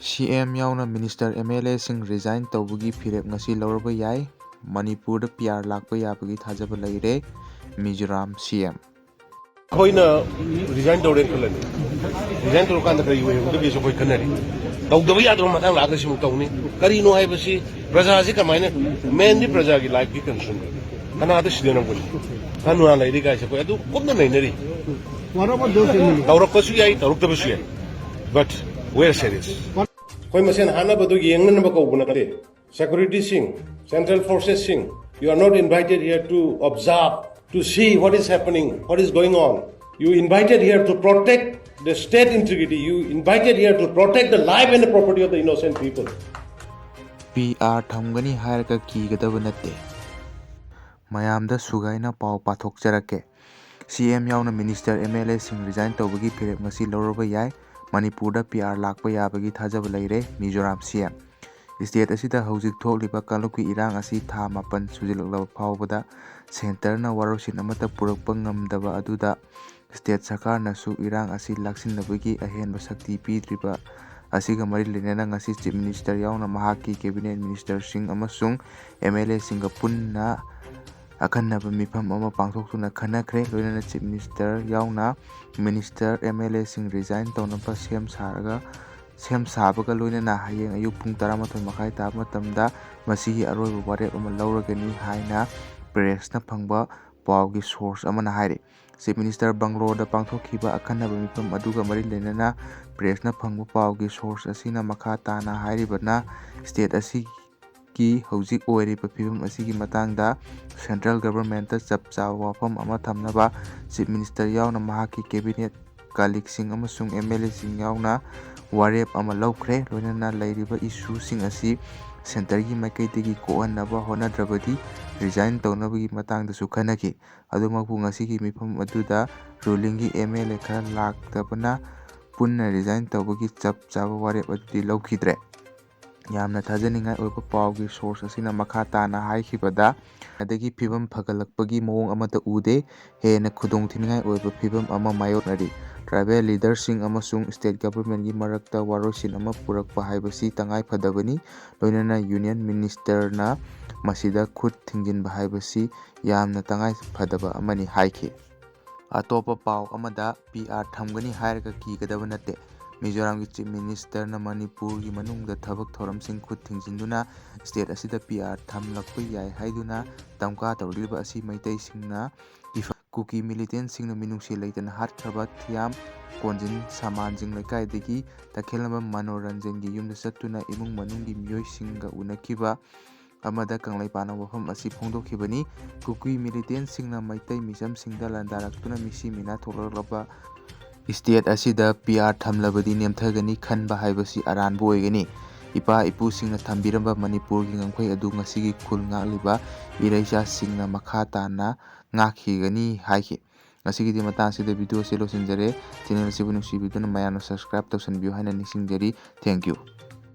CM yaona Minister MLA sing resign Toubagi firep ngasi Louraba Yai Manipurda PR lakpa yabagi thajaba leire Mizoram CM Koina resign tawren khalani resign to kan da kai we da biso koi khanari tawdabi yadro matang la agasi mutawni kari no hai basi praja ji kamaina mainly praja gi life gi concern kana da sidena ko kanu ala iri ga ko adu komna nei nari waraba dos tawrak pasu yai tawrak da basu yai but we are serious koi masen hana badu yengan ba ko buna kare security sing central forces sing you are not invited here to observe to see what is happening, what is going on. You invited here to protect the state integrity. You invited here to protect the life and the property of the innocent people. PR thamgani hairka kigadaba natte mayamda sugaina pau pathok jarake CM yauna Minister MLA sing resign Toubagi firep ngasi Louraba Yai Manipurda PR lakpa yabagi thajaba leire Mizoram CM State asida hojik thokliba kalukki irang asi tha mapan sujilaklaba phawbada Center na warosin amata purakpa ngamdaba aduda state sarkar nasu irang asi laksinabagi ahenba sakti pidriba asiga mari lenana ngasi chief minister yauna mahaki cabinet minister sing amasung MLA singa punna akannaba mifam ama pangthoktuna khanakre loinana chief minister yauna minister MLA sing resign tawnaba sem sabaga loinana hayeng ayuk pung 11 makai ta matamda masihi aroiba warep ama lauragani haina press na phangba pawgi source amana haire chief minister Bangalore pangthokhiba akhanaba mifam aduga mari lenana press na phangba pawgi source asina makha tana hairibana state asi ki hojik oiriba phibam asigi matangda central government ta chapcha wafam ama thamnaba chief minister yauna mahaki cabinet colleague sing amasung MLA sing yauna warep ama laukre loinana leiriba issue sing asi center gi maikaitegi koannaba honadrabadi resign tawnabagi matangdasu khanaki adumaku ngasigi mifam aduda ruling gi MLA khara laktabana punna resign tawbagi chap chaba warep adudi laukidre yamna thajaningai oiba pawgi source asina makha tana haikhibada adagi phibam phagalakpagi mawong amata ude hena khudong thiningai oiba phibam ama mayornari tribal leaders sing amasung state government gi marakta warosin ama purakpa haibasi tangai phadabani loinana union minister na masida khut thingjinba haibasi yamna tangai phadaba amani haikhi atopa paw amada PR thamgani hairga kigadaba natte Mizoram gi chief minister na Manipur gi manungda thabak thoram sing khut thingjinduna state asida PR thamlakpa yai haiduna tamka tawriba asi maitai singna kuki militant singna minungsi leitana hatkhaba thiam konjin samanjing lekai degi takhelaba manoranjan gi yumda sattuna imung manunggi miyoi singa unakiba amada kanglaipanang wafam asi phongdokhibani kuki militant singna maitai misam singda landaraktuna misi mina tholaklaba state asida PR thamlabadi nemthagani khanba haibasi aranbo oigani ipa ipu singna thambiramba Manipur gi ngangkhoi adu ngasigi khul ngakliba iraisa singna makha tana ngakhigani haikhi ngasigi di matang sida video se losinjare channel sibu nusi biduna mayano subscribe tawsanbiu haina nisingjari thank you